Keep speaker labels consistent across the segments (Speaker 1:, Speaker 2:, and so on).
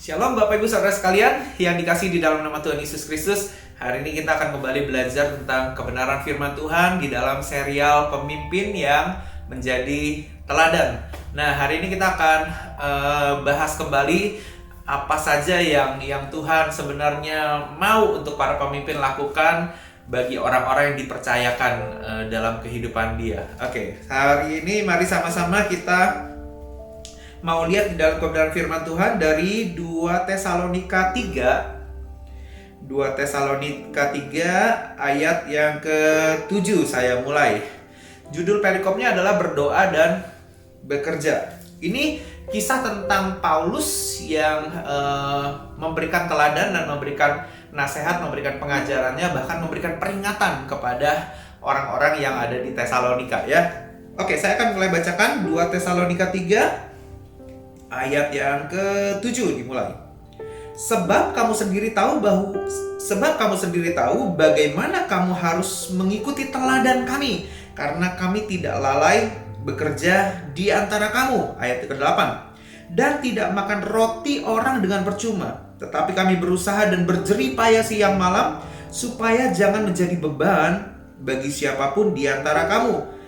Speaker 1: Shalom Bapak Ibu Saudara sekalian yang dikasihi di dalam nama Tuhan Yesus Kristus. Hari ini kita akan kembali belajar tentang kebenaran firman Tuhan di dalam serial pemimpin yang menjadi teladan. Nah, hari ini kita akan bahas kembali apa saja yang Tuhan sebenarnya mau untuk para pemimpin lakukan bagi orang-orang yang dipercayakan dalam kehidupan dia. Oke, hari ini mari sama-sama kita mau lihat di dalam kebenaran firman Tuhan dari 2 Tesalonika 3 ayat yang ke-7. Saya mulai. Judul perikopnya adalah berdoa dan bekerja. Ini kisah tentang Paulus yang memberikan teladan dan memberikan nasihat, memberikan pengajarannya, bahkan memberikan peringatan kepada orang-orang yang ada di Tesalonika ya. Oke, saya akan mulai bacakan 2 Tesalonika 3 ayat yang ke-7 dimulai. Sebab kamu sendiri tahu bagaimana kamu harus mengikuti teladan kami, karena kami tidak lalai bekerja di antara kamu. Ayat ke-8. Dan tidak makan roti orang dengan percuma, tetapi kami berusaha dan berjerih payah siang malam, supaya jangan menjadi beban bagi siapapun di antara kamu.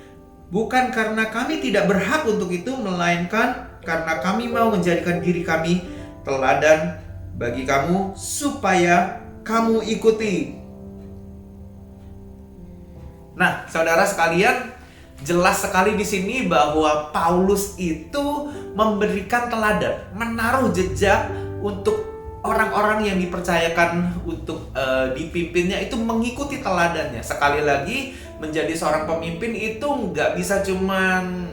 Speaker 1: Bukan karena kami tidak berhak untuk itu, melainkan karena kami mau menjadikan diri kami teladan bagi kamu, supaya kamu ikuti. Nah, saudara sekalian, jelas sekali di sini bahwa Paulus itu memberikan teladan, menaruh jejak untuk orang-orang yang dipercayakan untuk dipimpinnya itu mengikuti teladannya. Sekali lagi, menjadi seorang pemimpin itu nggak bisa cuman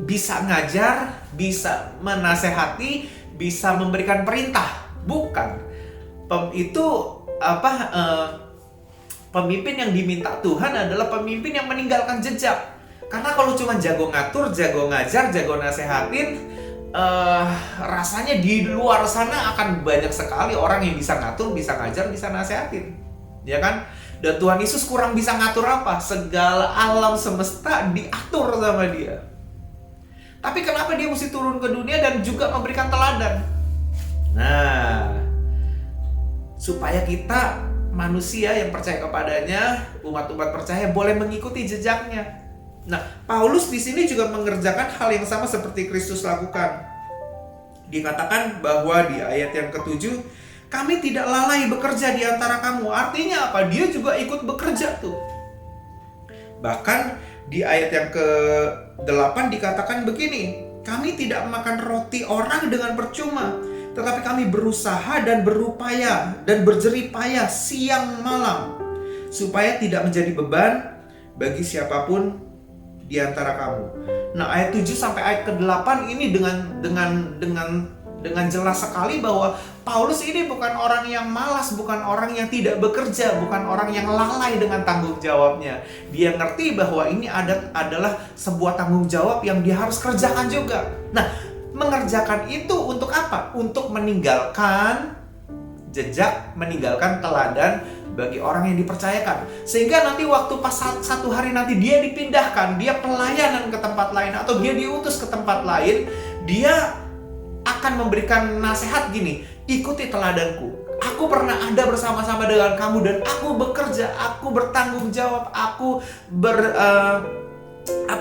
Speaker 1: bisa ngajar, bisa menasehati, bisa memberikan perintah. Bukan. Pemimpin yang diminta Tuhan adalah pemimpin yang meninggalkan jejak. Karena kalau cuma jago ngatur, jago ngajar, jago nasehatin, rasanya di luar sana akan banyak sekali orang yang bisa ngatur, bisa ngajar, bisa nasehatin. Ya kan? Dan Tuhan Yesus kurang bisa ngatur apa? Segala alam semesta diatur sama dia. Tapi kenapa dia mesti turun ke dunia dan juga memberikan teladan? Nah, supaya kita manusia yang percaya kepadanya, umat-umat percaya boleh mengikuti jejaknya. Nah, Paulus di sini juga mengerjakan hal yang sama seperti Kristus lakukan. Dikatakan bahwa di ayat yang ke-7, kami tidak lalai bekerja di antara kamu. Artinya apa? Dia juga ikut bekerja tuh. Bahkan di ayat yang ke-8 dikatakan begini, kami tidak makan roti orang dengan percuma, tetapi kami berusaha dan berupaya dan berjerih payah siang malam, supaya tidak menjadi beban bagi siapapun di antara kamu. Nah, ayat 7 sampai ayat ke-8 ini dengan jelas sekali bahwa Paulus ini bukan orang yang malas, bukan orang yang tidak bekerja, bukan orang yang lalai dengan tanggung jawabnya. Dia ngerti bahwa ini adalah sebuah tanggung jawab yang dia harus kerjakan juga. Nah, mengerjakan itu untuk apa? Untuk meninggalkan jejak, meninggalkan teladan bagi orang yang dipercayakan. Sehingga nanti waktu pas satu hari nanti dia dipindahkan, dia pelayanan ke tempat lain atau dia diutus ke tempat lain, dia akan memberikan nasihat gini, ikuti teladanku. Aku pernah ada bersama-sama dengan kamu dan aku bekerja, aku bertanggung jawab, aku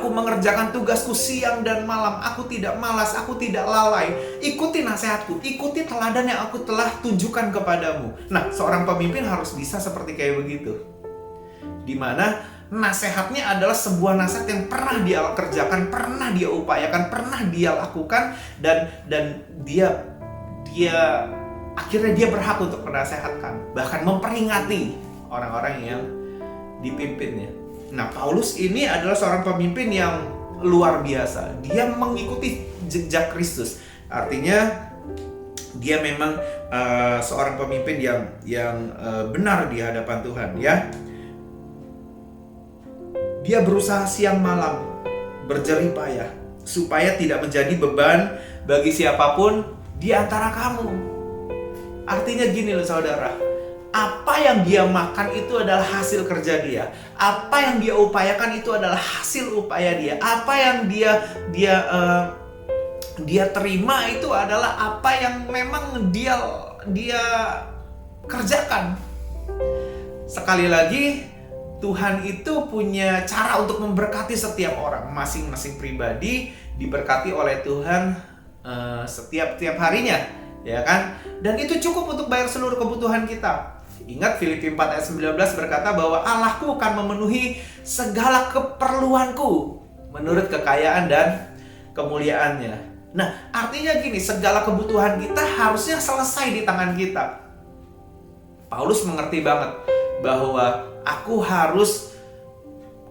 Speaker 1: mengerjakan tugasku siang dan malam. Aku tidak malas, aku tidak lalai. Ikuti nasihatku, ikuti teladan yang aku telah tunjukkan kepadamu. Nah, seorang pemimpin harus bisa seperti kayak begitu. Dimana nasihatnya adalah sebuah nasihat yang pernah dia kerjakan, pernah dia upayakan, pernah dia lakukan, dan dia akhirnya dia berhak untuk menasehatkan, bahkan memperingati orang-orang yang dipimpinnya. Nah, Paulus ini adalah seorang pemimpin yang luar biasa. Dia mengikuti jejak Kristus. Artinya dia memang seorang pemimpin yang benar di hadapan Tuhan ya. Dia berusaha siang malam, berjerih payah, supaya tidak menjadi beban bagi siapapun di antara kamu. Artinya gini loh saudara, apa yang dia makan itu adalah hasil kerja dia. Apa yang dia upayakan itu adalah hasil upaya dia. Apa yang dia dia terima itu adalah apa yang memang dia kerjakan. Sekali lagi, Tuhan itu punya cara untuk memberkati setiap orang. Masing-masing pribadi diberkati oleh Tuhan setiap harinya, ya kan? Dan itu cukup untuk bayar seluruh kebutuhan kita. Ingat Filipi 4 ayat 19 berkata bahwa Allahku akan memenuhi segala keperluanku menurut kekayaan dan kemuliaannya. Nah, artinya gini, segala kebutuhan kita harusnya selesai di tangan kita. Paulus mengerti banget bahwa aku harus,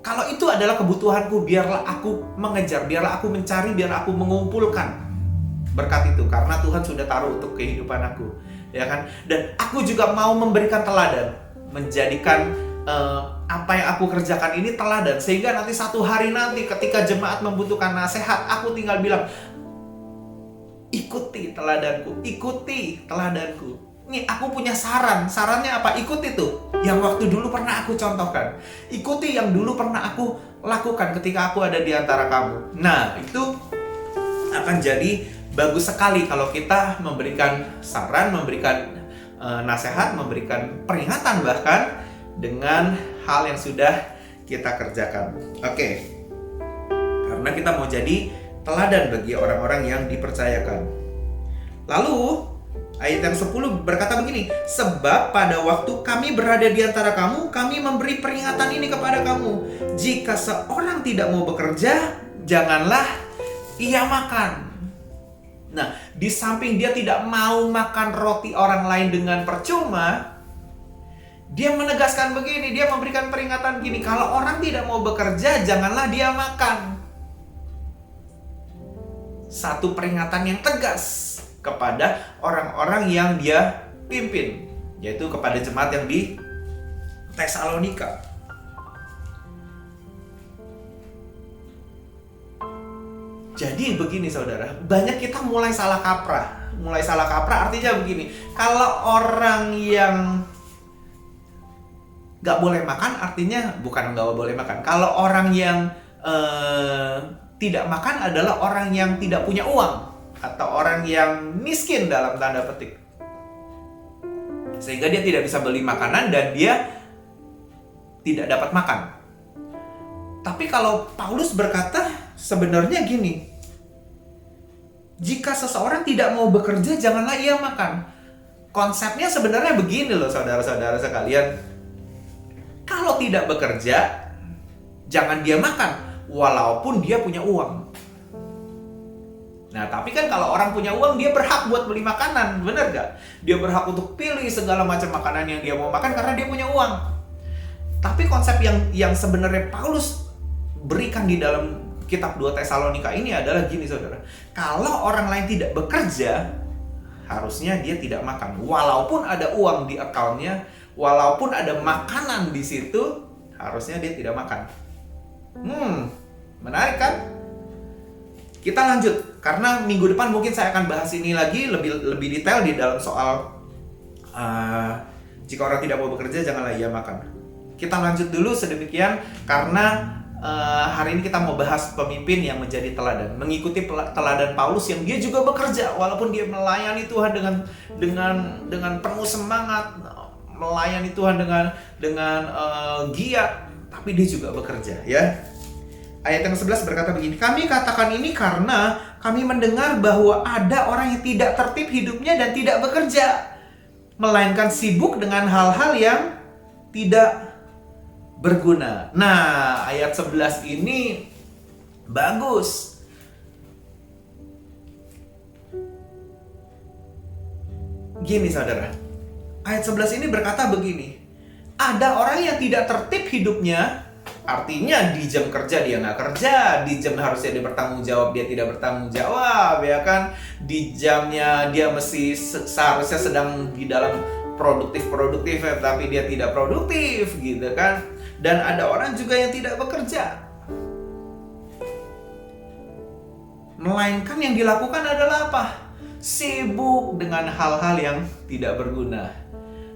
Speaker 1: kalau itu adalah kebutuhanku, biarlah aku mengejar, biarlah aku mencari, biarlah aku mengumpulkan berkat itu, karena Tuhan sudah taruh untuk kehidupan aku, ya kan? Dan aku juga mau memberikan teladan, menjadikan apa yang aku kerjakan ini teladan, sehingga nanti satu hari nanti ketika jemaat membutuhkan nasihat, aku tinggal bilang, ikuti teladanku, ikuti teladanku. Nih, aku punya sarannya apa? Ikuti tuh yang waktu dulu pernah aku contohkan, ikuti yang dulu pernah aku lakukan ketika aku ada di antara kamu. Nah, itu akan jadi bagus sekali kalau kita memberikan saran, memberikan nasihat, memberikan peringatan bahkan dengan hal yang sudah kita kerjakan. Oke. Karena kita mau jadi teladan bagi orang-orang yang dipercayakan. Lalu ayat yang 10 berkata begini, sebab pada waktu kami berada di antara kamu, kami memberi peringatan ini kepada kamu. Jika seorang tidak mau bekerja, janganlah ia makan. Nah, di samping dia tidak mau makan roti orang lain dengan percuma, dia menegaskan begini, dia memberikan peringatan gini, kalau orang tidak mau bekerja, janganlah dia makan. Satu peringatan yang tegas kepada orang-orang yang dia pimpin, yaitu kepada jemaat yang di Tesalonika. Jadi begini saudara, banyak kita mulai salah kaprah. Artinya begini, kalau orang yang gak boleh makan, artinya bukan gak boleh makan. Kalau orang yang tidak makan adalah orang yang tidak punya uang, atau orang yang miskin dalam tanda petik, sehingga dia tidak bisa beli makanan dan dia tidak dapat makan. Tapi kalau Paulus berkata sebenarnya gini, jika seseorang tidak mau bekerja, janganlah ia makan. Konsepnya sebenarnya begini loh saudara-saudara sekalian, kalau tidak bekerja, jangan dia makan walaupun dia punya uang. Nah, tapi kan kalau orang punya uang, dia berhak buat beli makanan, bener gak? Dia berhak untuk pilih segala macam makanan yang dia mau makan karena dia punya uang. Tapi konsep yang sebenarnya Paulus berikan di dalam kitab 2 Tesalonika ini adalah gini saudara. Kalau orang lain tidak bekerja, harusnya dia tidak makan. Walaupun ada uang di akunnya, walaupun ada makanan di situ, harusnya dia tidak makan. Menarik kan? Kita lanjut, karena minggu depan mungkin saya akan bahas ini lagi lebih detail di dalam soal jika orang tidak mau bekerja, janganlah ia makan. Kita lanjut dulu sedemikian karena hari ini kita mau bahas pemimpin yang menjadi teladan, mengikuti teladan Paulus yang dia juga bekerja walaupun dia melayani Tuhan dengan penuh semangat, melayani Tuhan dengan giat, tapi dia juga bekerja, ya. Ayat yang 11 berkata begini, kami katakan ini karena kami mendengar bahwa ada orang yang tidak tertib hidupnya dan tidak bekerja, melainkan sibuk dengan hal-hal yang tidak berguna. Nah, ayat 11 ini bagus. Gini saudara, ayat 11 ini berkata begini, ada orang yang tidak tertib hidupnya, artinya di jam kerja dia nggak kerja, di jam harusnya dia bertanggung jawab dia tidak bertanggung jawab, ya kan? Di jamnya dia mesti seharusnya sedang di dalam produktif tapi dia tidak produktif, gitu kan? Dan ada orang juga yang tidak bekerja, melainkan yang dilakukan adalah apa? Sibuk dengan hal-hal yang tidak berguna.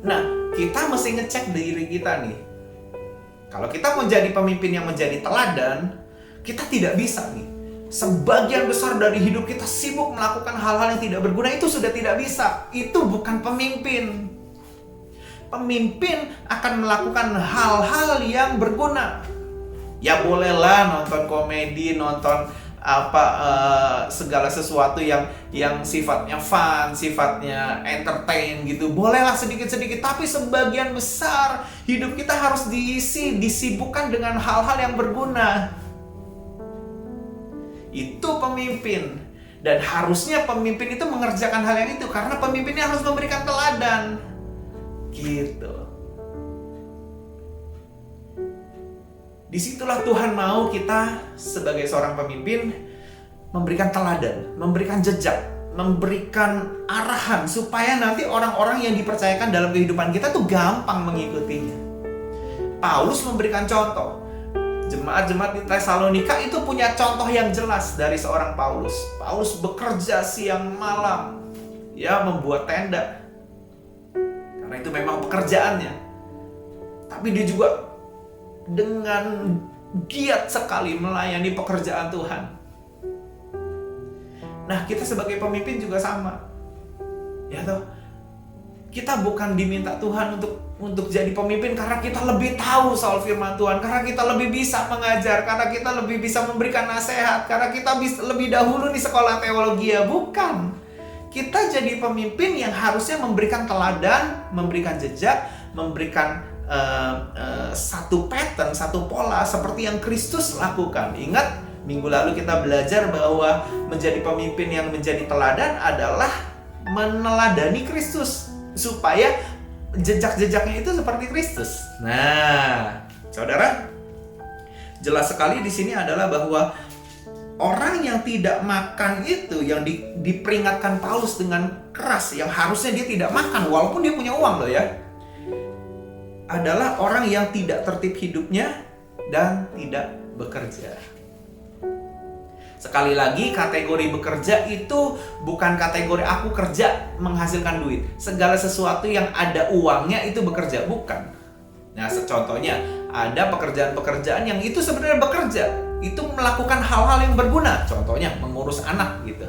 Speaker 1: Nah, kita mesti ngecek diri kita nih. Kalau kita mau jadi pemimpin yang menjadi teladan, kita tidak bisa nih sebagian besar dari hidup kita sibuk melakukan hal-hal yang tidak berguna, itu sudah tidak bisa. Itu bukan pemimpin. Pemimpin akan melakukan hal-hal yang berguna. Ya bolehlah nonton komedi, nonton segala sesuatu yang sifatnya fun, sifatnya entertain gitu. Bolehlah sedikit-sedikit, tapi sebagian besar hidup kita harus disibukkan dengan hal-hal yang berguna. Itu pemimpin. Dan harusnya pemimpin itu mengerjakan hal yang itu, karena pemimpinnya harus memberikan teladan. Gitu. Disitulah Tuhan mau kita sebagai seorang pemimpin memberikan teladan, memberikan jejak, memberikan arahan supaya nanti orang-orang yang dipercayakan dalam kehidupan kita tuh gampang mengikutinya. Paulus memberikan contoh. Jemaat-jemaat di Tesalonika itu punya contoh yang jelas dari seorang Paulus. Paulus bekerja siang malam, ya, membuat tenda. Karena itu memang pekerjaannya. Tapi dia juga dengan giat sekali melayani pekerjaan Tuhan. Nah, kita sebagai pemimpin juga sama. Ya toh? Kita bukan diminta Tuhan untuk jadi pemimpin karena kita lebih tahu soal firman Tuhan, karena kita lebih bisa mengajar, karena kita lebih bisa memberikan nasihat, karena kita bisa lebih dahulu di sekolah teologi. Ya, bukan. Kita jadi pemimpin yang harusnya memberikan teladan, memberikan jejak, memberikan satu pattern, satu pola seperti yang Kristus lakukan. Ingat, minggu lalu kita belajar bahwa menjadi pemimpin yang menjadi teladan adalah meneladani Kristus, supaya jejak-jejaknya itu seperti Kristus. Nah, saudara, jelas sekali di sini adalah bahwa orang yang tidak makan itu, yang diperingatkan Paulus dengan keras, yang harusnya dia tidak makan walaupun dia punya uang loh ya, adalah orang yang tidak tertib hidupnya dan tidak bekerja. Sekali lagi, kategori bekerja itu bukan kategori aku kerja menghasilkan duit. Segala sesuatu yang ada uangnya itu bekerja, bukan. Nah, contohnya ada pekerjaan-pekerjaan yang itu sebenarnya bekerja, itu melakukan hal-hal yang berguna. Contohnya mengurus anak gitu.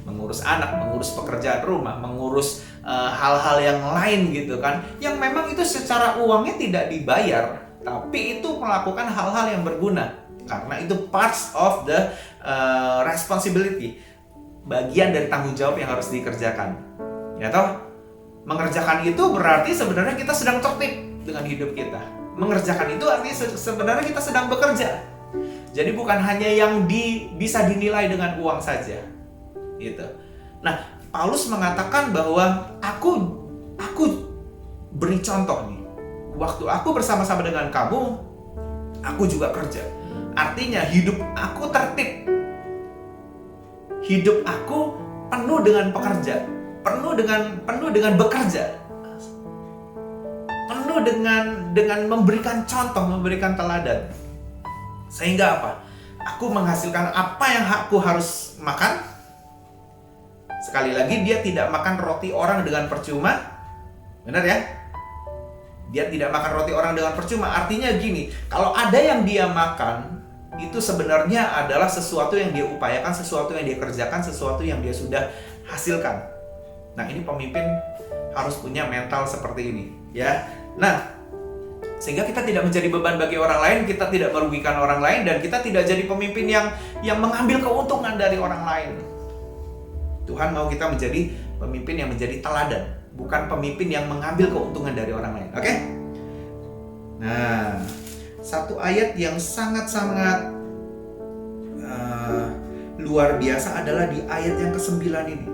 Speaker 1: Mengurus anak, mengurus pekerjaan rumah, mengurus hal-hal yang lain gitu kan, yang memang itu secara uangnya tidak dibayar, tapi itu melakukan hal-hal yang berguna karena itu parts of the responsibility, bagian dari tanggung jawab yang harus dikerjakan. Ya toh, mengerjakan itu berarti sebenarnya kita sedang tertib dengan hidup kita. Mengerjakan itu artinya sebenarnya kita sedang bekerja. Jadi bukan hanya yang bisa dinilai dengan uang saja. Gitu. Nah, Paulus mengatakan bahwa aku beri contoh nih. Waktu aku bersama-sama dengan kamu, aku juga kerja. Artinya hidup aku tertib. Hidup aku penuh dengan pekerja, penuh dengan bekerja. Penuh dengan memberikan contoh, memberikan teladan. Sehingga apa? Aku menghasilkan apa yang aku harus makan. Sekali lagi, dia tidak makan roti orang dengan percuma. Benar ya? Dia tidak makan roti orang dengan percuma. Artinya gini, kalau ada yang dia makan, itu sebenarnya adalah sesuatu yang dia upayakan, sesuatu yang dia kerjakan, sesuatu yang dia sudah hasilkan. Nah, ini pemimpin harus punya mental seperti ini, ya. Nah, sehingga kita tidak menjadi beban bagi orang lain, kita tidak merugikan orang lain, dan kita tidak jadi pemimpin yang mengambil keuntungan dari orang lain. Tuhan mau kita menjadi pemimpin yang menjadi teladan, bukan pemimpin yang mengambil keuntungan dari orang lain. Oke? Nah, satu ayat yang sangat-sangat luar biasa adalah di ayat yang ke-9 ini.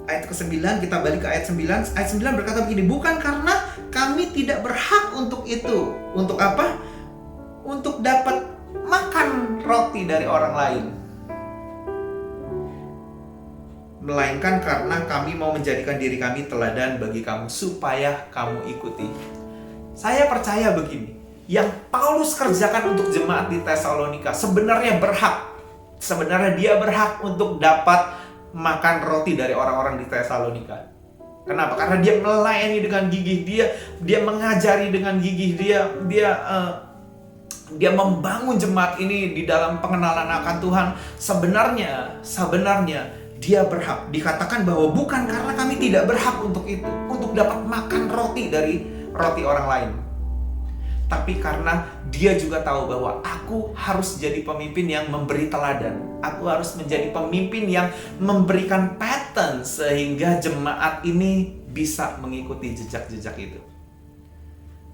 Speaker 1: Ayat ke-9, kita balik ke ayat 9. Ayat 9 berkata begini, bukan karena kami tidak berhak untuk itu. Untuk apa? Untuk dapat makan roti dari orang lain, melainkan karena kami mau menjadikan diri kami teladan bagi kamu supaya kamu ikuti. Saya percaya begini, yang Paulus kerjakan untuk jemaat di Tesalonika sebenarnya berhak. Sebenarnya dia berhak untuk dapat makan roti dari orang-orang di Tesalonika. Kenapa? Karena dia melayani dengan gigih, dia mengajari dengan gigih, dia dia membangun jemaat ini di dalam pengenalan akan Tuhan. Sebenarnya dia berhak. Dikatakan bahwa bukan karena kami tidak berhak untuk itu, untuk dapat makan roti dari roti orang lain, tapi karena dia juga tahu bahwa aku harus jadi pemimpin yang memberi teladan. Aku harus menjadi pemimpin yang memberikan pattern sehingga jemaat ini bisa mengikuti jejak-jejak itu.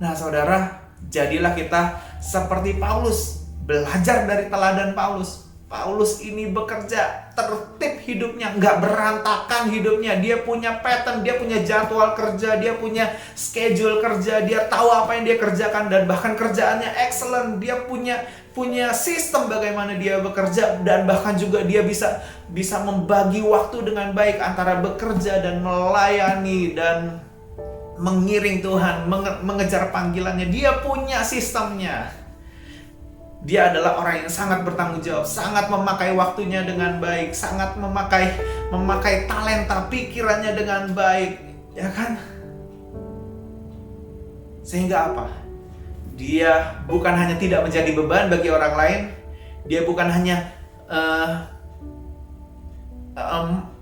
Speaker 1: Nah saudara, jadilah kita seperti Paulus, belajar dari teladan Paulus. Paulus ini bekerja tertib hidupnya, nggak berantakan hidupnya. Dia punya pattern, dia punya jadwal kerja, dia punya schedule kerja, dia tahu apa yang dia kerjakan dan bahkan kerjaannya excellent. Dia punya sistem bagaimana dia bekerja dan bahkan juga dia bisa membagi waktu dengan baik antara bekerja dan melayani dan mengiring Tuhan, mengejar panggilannya. Dia punya sistemnya. Dia adalah orang yang sangat bertanggung jawab, sangat memakai waktunya dengan baik, sangat memakai talenta pikirannya dengan baik, ya kan? Sehingga apa? Dia bukan hanya tidak menjadi beban bagi orang lain, dia bukan hanya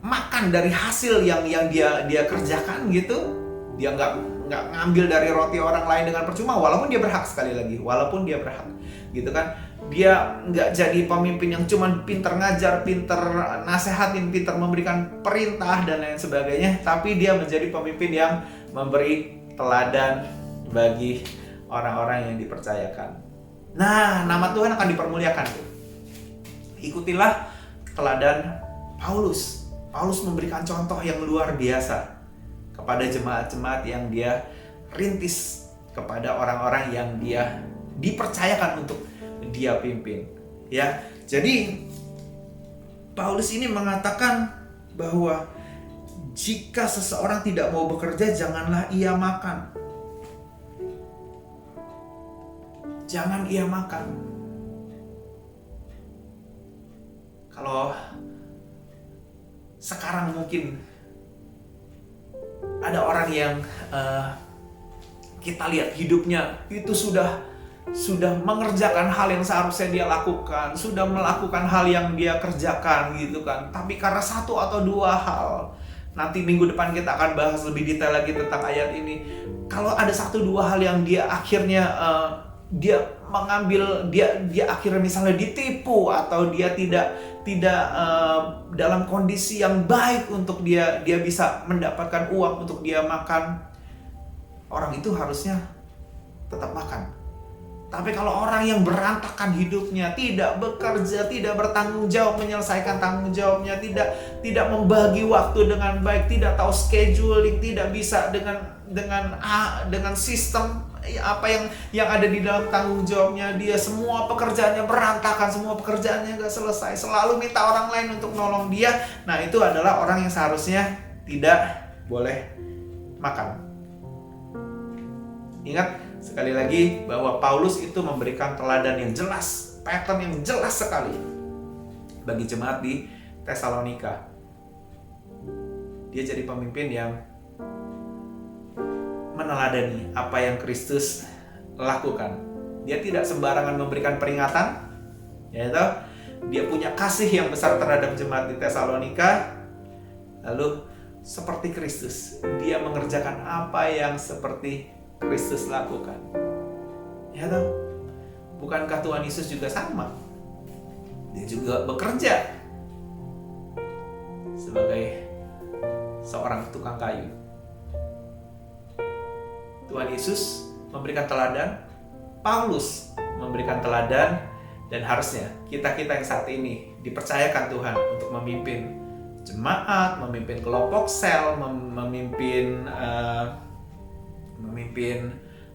Speaker 1: makan dari hasil yang dia kerjakan gitu. Dia nggak ngambil dari roti orang lain dengan percuma, walaupun dia berhak, sekali lagi, walaupun dia berhak, gitu kan. Dia nggak jadi pemimpin yang cuman pinter ngajar, pinter nasehatin, pinter memberikan perintah dan lain sebagainya, tapi dia menjadi pemimpin yang memberi teladan bagi orang-orang yang dipercayakan. Nah, nama Tuhan akan dipermuliakan. Ikutilah teladan Paulus. Paulus memberikan contoh yang luar biasa kepada jemaat-jemaat yang dia rintis, kepada orang-orang yang dia dipercayakan untuk dia pimpin. Ya, jadi Paulus ini mengatakan bahwa jika seseorang tidak mau bekerja, janganlah ia makan. Jangan ia makan. Kalau sekarang mungkin ada orang yang kita lihat hidupnya itu sudah mengerjakan hal yang seharusnya dia lakukan, sudah melakukan hal yang dia kerjakan gitu kan. Tapi karena satu atau dua hal, nanti minggu depan kita akan bahas lebih detail lagi tentang ayat ini. Kalau ada satu dua hal yang dia akhirnya dia mengambil, dia akhirnya misalnya ditipu atau dia tidak dalam kondisi yang baik untuk dia bisa mendapatkan uang untuk dia makan, orang itu harusnya tetap makan. Tapi kalau orang yang berantakan hidupnya, tidak bekerja, tidak bertanggung jawab menyelesaikan tanggung jawabnya, tidak membagi waktu dengan baik, tidak tahu scheduling, tidak bisa dengan sistem apa yang ada di dalam tanggung jawabnya, dia semua pekerjaannya berantakan, semua pekerjaannya gak selesai, selalu minta orang lain untuk nolong dia. Nah, itu adalah orang yang seharusnya tidak boleh makan. Ingat sekali lagi bahwa Paulus itu memberikan teladan yang jelas, pattern yang jelas sekali bagi jemaat di Tesalonika. Dia jadi pemimpin yang meneladani apa yang Kristus lakukan. Dia tidak sembarangan memberikan peringatan, yaitu dia punya kasih yang besar terhadap jemaat di Tesalonika. Lalu seperti Kristus, dia mengerjakan apa yang seperti Kristus lakukan. Ya toh? Bukankah Tuhan Yesus juga sama? Dia juga bekerja sebagai seorang tukang kayu. Tuhan Yesus memberikan teladan, Paulus memberikan teladan, dan harusnya kita-kita yang saat ini dipercayakan Tuhan untuk memimpin jemaat, memimpin kelompok sel, memimpin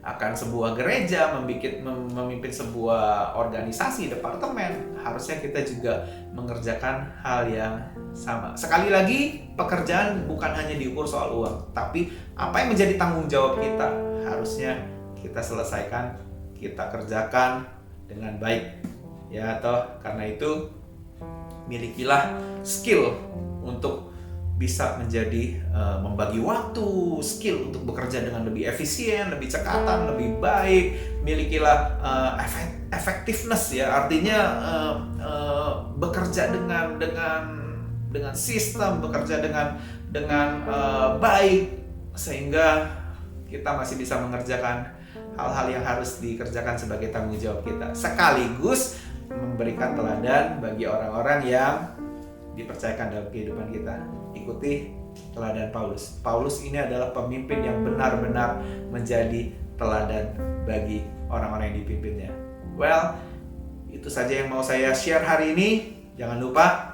Speaker 1: akan sebuah gereja, memimpin sebuah organisasi, departemen. Harusnya kita juga mengerjakan hal yang sama. Sekali lagi, pekerjaan bukan hanya diukur soal uang, tapi apa yang menjadi tanggung jawab kita harusnya kita selesaikan, kita kerjakan dengan baik. Ya toh, karena itu milikilah skill untuk bisa menjadi membagi waktu, skill untuk bekerja dengan lebih efisien, lebih cekatan, lebih baik, milikilah effectiveness ya, artinya bekerja dengan sistem, bekerja dengan baik, sehingga kita masih bisa mengerjakan hal-hal yang harus dikerjakan sebagai tanggung jawab kita, sekaligus memberikan teladan bagi orang-orang yang dipercayakan dalam kehidupan kita. Ikuti teladan Paulus. Paulus ini adalah pemimpin yang benar-benar menjadi teladan bagi orang-orang yang dipimpinnya. Well, itu saja yang mau saya share hari ini. Jangan lupa,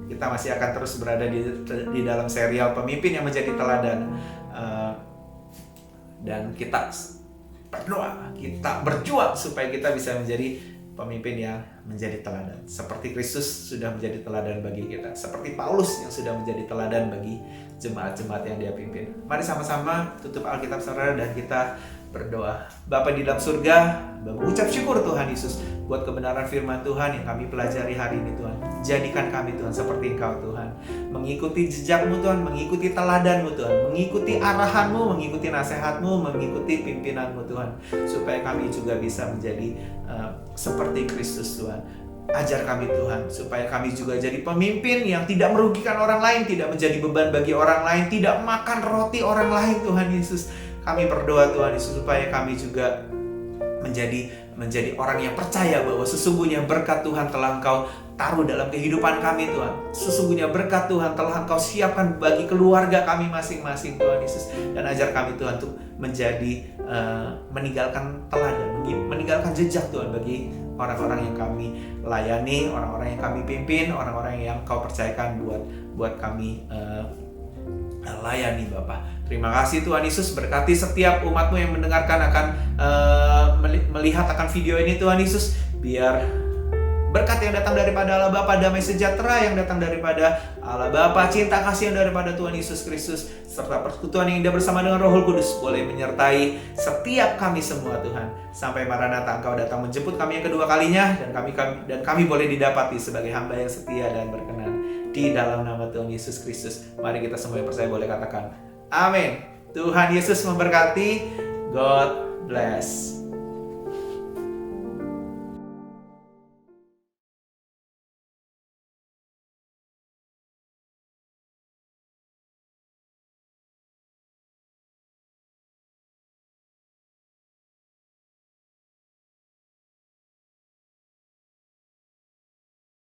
Speaker 1: kita masih akan terus berada di dalam serial pemimpin yang menjadi teladan. Dan kita berdoa, kita berjuang supaya kita bisa menjadi pemimpin yang menjadi teladan. Seperti Kristus sudah menjadi teladan bagi kita. Seperti Paulus yang sudah menjadi teladan bagi jemaat-jemaat yang dia pimpin. Mari sama-sama tutup Alkitab saudara dan kita berdoa. Bapa di dalam surga, mengucap syukur Tuhan Yesus buat kebenaran firman Tuhan yang kami pelajari hari ini Tuhan. Jadikan kami Tuhan seperti Engkau Tuhan, mengikuti jejakmu Tuhan, mengikuti teladanmu Tuhan, mengikuti arahanmu, mengikuti nasihatmu, mengikuti pimpinanmu Tuhan, supaya kami juga bisa menjadi seperti Kristus Tuhan. Ajar kami Tuhan, supaya kami juga jadi pemimpin yang tidak merugikan orang lain, tidak menjadi beban bagi orang lain, tidak makan roti orang lain Tuhan Yesus. Kami berdoa Tuhan Yesus supaya kami juga menjadi orang yang percaya bahwa sesungguhnya berkat Tuhan telah Engkau taruh dalam kehidupan kami Tuhan. Sesungguhnya berkat Tuhan telah Engkau siapkan bagi keluarga kami masing-masing Tuhan Yesus. Dan ajar kami Tuhan untuk menjadi meninggalkan teladan, meninggalkan jejak Tuhan bagi orang-orang yang kami layani, orang-orang yang kami pimpin, orang-orang yang Kau percayakan buat kami layani Bapa. Terima kasih Tuhan Yesus, berkati setiap umat-Mu yang mendengarkan akan melihat akan video ini Tuhan Yesus. Biar berkat yang datang daripada Allah Bapa, damai sejahtera yang datang daripada Allah Bapa, cinta kasih yang daripada Tuhan Yesus Kristus, serta persekutuan yang indah bersama dengan Roh Kudus boleh menyertai setiap kami semua Tuhan. Sampai Maranatha Engkau datang menjemput kami yang kedua kalinya, dan kami boleh didapati sebagai hamba yang setia dan berkenan. Di dalam nama Tuhan Yesus Kristus, mari kita semua yang percaya boleh katakan amin. Tuhan Yesus memberkati. God bless.